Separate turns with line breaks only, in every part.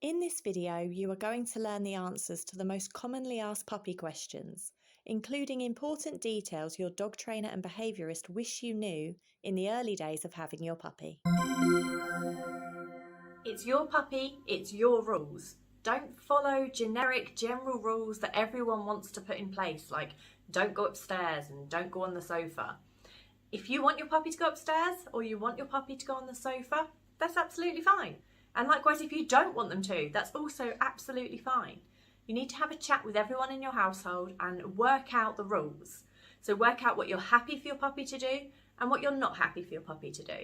In this video, you are going to learn the answers to the most commonly asked puppy questions, including important details your dog trainer and behaviourist wish you knew in the early days of having your puppy.
It's your puppy, it's your rules. Don't follow generic general rules that everyone wants to put in place, like don't go upstairs and don't go on the sofa. If you want your puppy to go upstairs or you want your puppy to go on the sofa, that's absolutely fine. And likewise, if you don't want them to, that's also absolutely fine. You need to have a chat with everyone in your household and work out the rules. So work out what you're happy for your puppy to do and what you're not happy for your puppy to do.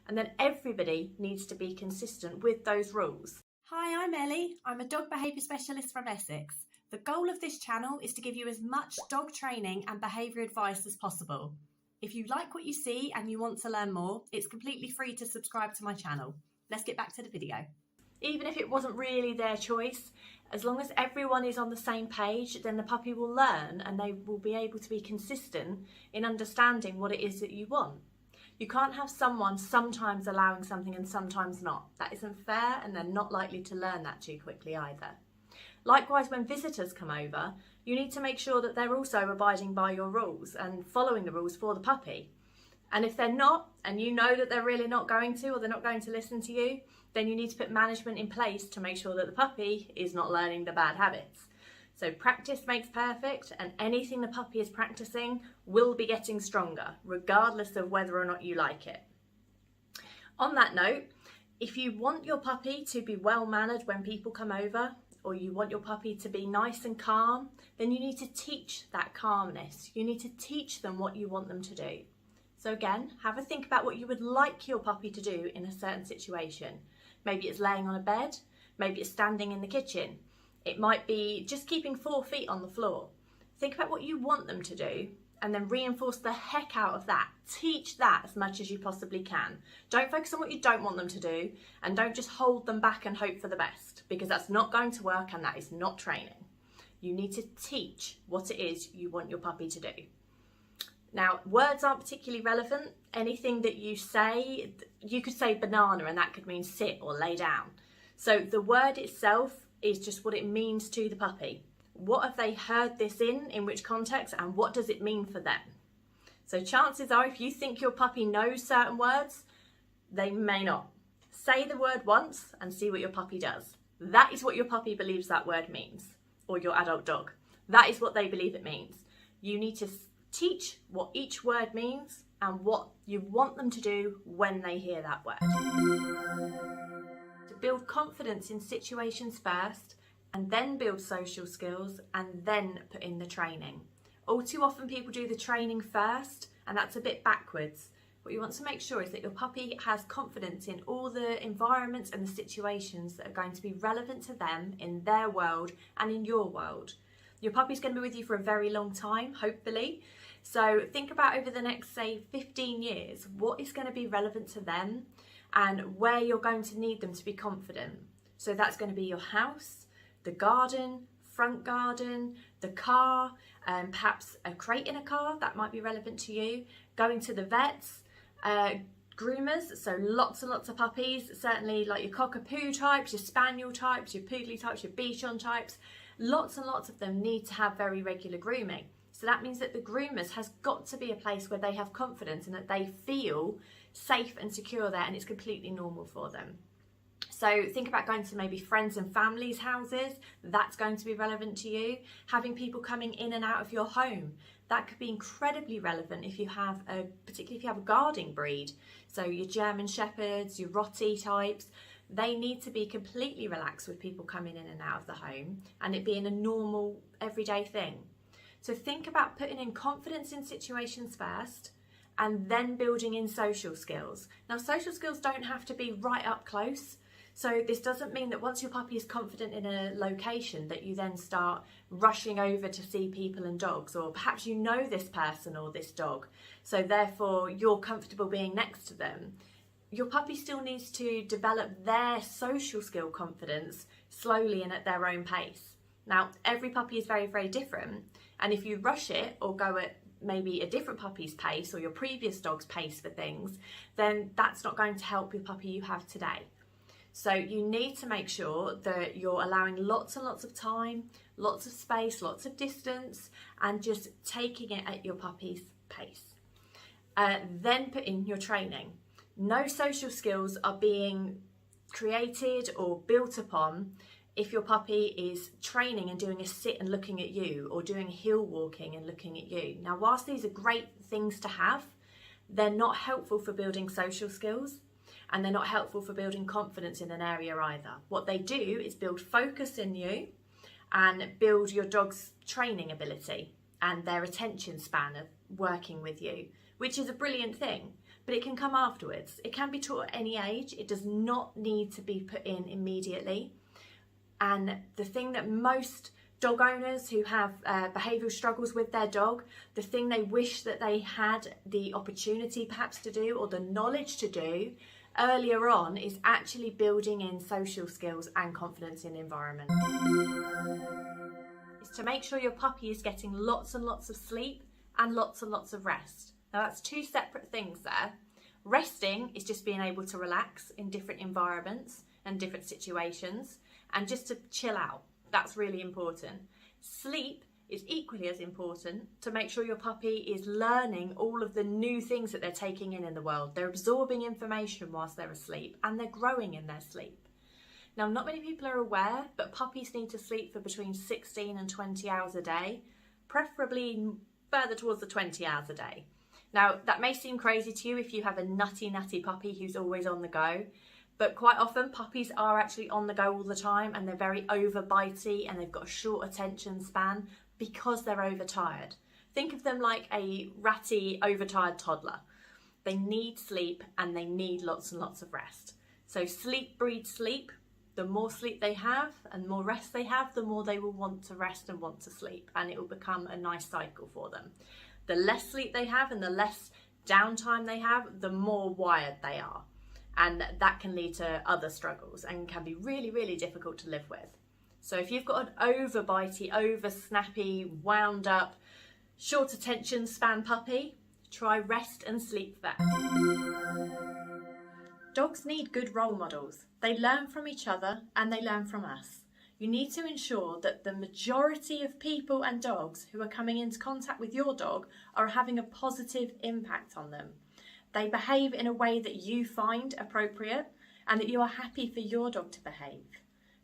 And then everybody needs to be consistent with those rules.
Hi, I'm Ellie. I'm a dog behaviour specialist from Essex. The goal of this channel is to give you as much dog training and behaviour advice as possible. If you like what you see and you want to learn more, it's completely free to subscribe to my channel. Let's get back to the video.
Even if it wasn't really their choice, as long as everyone is on the same page, then the puppy will learn and they will be able to be consistent in understanding what it is that you want. You can't have someone sometimes allowing something and sometimes not. That isn't fair, and they're not likely to learn that too quickly either. Likewise, when visitors come over, you need to make sure that they're also abiding by your rules and following the rules for the puppy. And if they're not, and you know that they're really not going to, or they're not going to listen to you, then you need to put management in place to make sure that the puppy is not learning the bad habits. So practice makes perfect, and anything the puppy is practicing will be getting stronger, regardless of whether or not you like it. On that note, if you want your puppy to be well-mannered when people come over, or you want your puppy to be nice and calm, then you need to teach that calmness. You need to teach them what you want them to do. So again, have a think about what you would like your puppy to do in a certain situation. Maybe it's laying on a bed, maybe it's standing in the kitchen. It might be just keeping 4 feet on the floor. Think about what you want them to do and then reinforce the heck out of that. Teach that as much as you possibly can. Don't focus on what you don't want them to do, and don't just hold them back and hope for the best, because that's not going to work and that is not training. You need to teach what it is you want your puppy to do. Now, words aren't particularly relevant. Anything that you say, you could say banana and that could mean sit or lay down. So the word itself is just what it means to the puppy. What have they heard this in which context, and what does it mean for them? So chances are, if you think your puppy knows certain words, they may not. Say the word once and see what your puppy does. That is what your puppy believes that word means, or your adult dog. That is what they believe it means. You need to teach what each word means and what you want them to do when they hear that word. To build confidence in situations first, and then build social skills, and then put in the training. All too often people do the training first, and that's a bit backwards. What you want to make sure is that your puppy has confidence in all the environments and the situations that are going to be relevant to them in their world and in your world. Your puppy's going to be with you for a very long time, hopefully. So think about over the next, say, 15 years, what is going to be relevant to them and where you're going to need them to be confident. So that's going to be your house, the garden, front garden, the car, perhaps a crate in a car, that might be relevant to you, going to the vets, groomers, so lots and lots of puppies, certainly like your cockapoo types, your spaniel types, your poodle types, your bichon types, lots and lots of them need to have very regular grooming. So that means that the groomers has got to be a place where they have confidence and that they feel safe and secure there, and it's completely normal for them. So think about going to maybe friends and family's houses. That's going to be relevant to you. Having people coming in and out of your home. That could be incredibly relevant if you have particularly if you have a guarding breed. So your German Shepherds, your Rottie types, they need to be completely relaxed with people coming in and out of the home and it being a normal everyday thing. So think about putting in confidence in situations first and then building in social skills. Now, social skills don't have to be right up close. So this doesn't mean that once your puppy is confident in a location that you then start rushing over to see people and dogs, or perhaps you know this person or this dog, so therefore you're comfortable being next to them. Your puppy still needs to develop their social skill confidence slowly and at their own pace. Now, every puppy is very, very different, and if you rush it or go at maybe a different puppy's pace or your previous dog's pace for things, then that's not going to help your puppy you have today. So you need to make sure that you're allowing lots and lots of time, lots of space, lots of distance, and just taking it at your puppy's pace. Then put in your training. No social skills are being created or built upon if your puppy is training and doing a sit and looking at you, or doing heel walking and looking at you. Now, whilst these are great things to have, they're not helpful for building social skills, and they're not helpful for building confidence in an area either. What they do is build focus in you and build your dog's training ability and their attention span of working with you, which is a brilliant thing, but it can come afterwards. It can be taught at any age. It does not need to be put in immediately. And the thing that most dog owners who have behavioural struggles with their dog, the thing they wish that they had the opportunity perhaps to do, or the knowledge to do earlier on, is actually building in social skills and confidence in the environment. Is to make sure your puppy is getting lots and lots of sleep and lots of rest. Now, that's two separate things there. Resting is just being able to relax in different environments and different situations, and just to chill out. That's really important. Sleep is equally as important, to make sure your puppy is learning all of the new things that they're taking in the world. They're absorbing information whilst they're asleep, and they're growing in their sleep. Now, not many people are aware, but puppies need to sleep for between 16 and 20 hours a day, preferably further towards the 20 hours a day. Now, that may seem crazy to you if you have a nutty puppy who's always on the go, but quite often puppies are actually on the go all the time, and they're very overbitey and they've got a short attention span because they're overtired. Think of them like a ratty, overtired toddler. They need sleep and they need lots and lots of rest. So sleep breeds sleep. The more sleep they have and more rest they have, the more they will want to rest and want to sleep, and it will become a nice cycle for them. The less sleep they have and the less downtime they have, the more wired they are. And that can lead to other struggles and can be really, really difficult to live with. So if you've got an overbitey, over snappy, wound up, short attention span puppy, try rest and sleep first. Dogs need good role models. They learn from each other and they learn from us. You need to ensure that the majority of people and dogs who are coming into contact with your dog are having a positive impact on them. They behave in a way that you find appropriate and that you are happy for your dog to behave.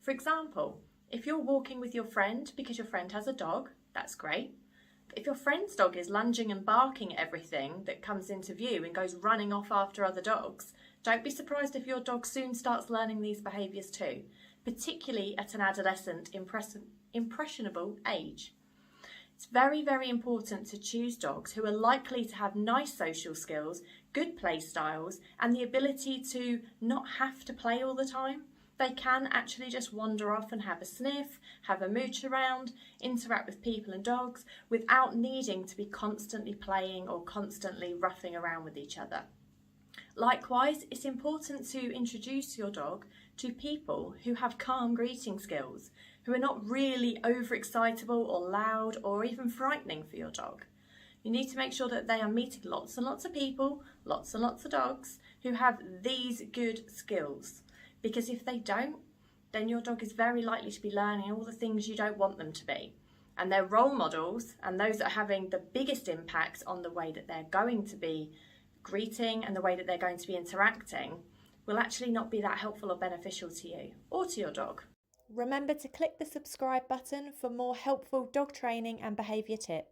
For example, if you're walking with your friend because your friend has a dog, that's great. But if your friend's dog is lunging and barking at everything that comes into view and goes running off after other dogs, don't be surprised if your dog soon starts learning these behaviours too, particularly at an adolescent, impressionable age. It's very, very important to choose dogs who are likely to have nice social skills, good play styles, and the ability to not have to play all the time. They can actually just wander off and have a sniff, have a mooch around, interact with people and dogs without needing to be constantly playing or constantly roughing around with each other. Likewise, it's important to introduce your dog to people who have calm greeting skills, who are not really overexcitable or loud or even frightening for your dog. You need to make sure that they are meeting lots and lots of people, lots and lots of dogs who have these good skills. Because if they don't, then your dog is very likely to be learning all the things you don't want them to be. And their role models, and those that are having the biggest impact on the way that they're going to be greeting and the way that they're going to be interacting, will actually not be that helpful or beneficial to you or to your dog.
Remember to click the subscribe button for more helpful dog training and behaviour tips.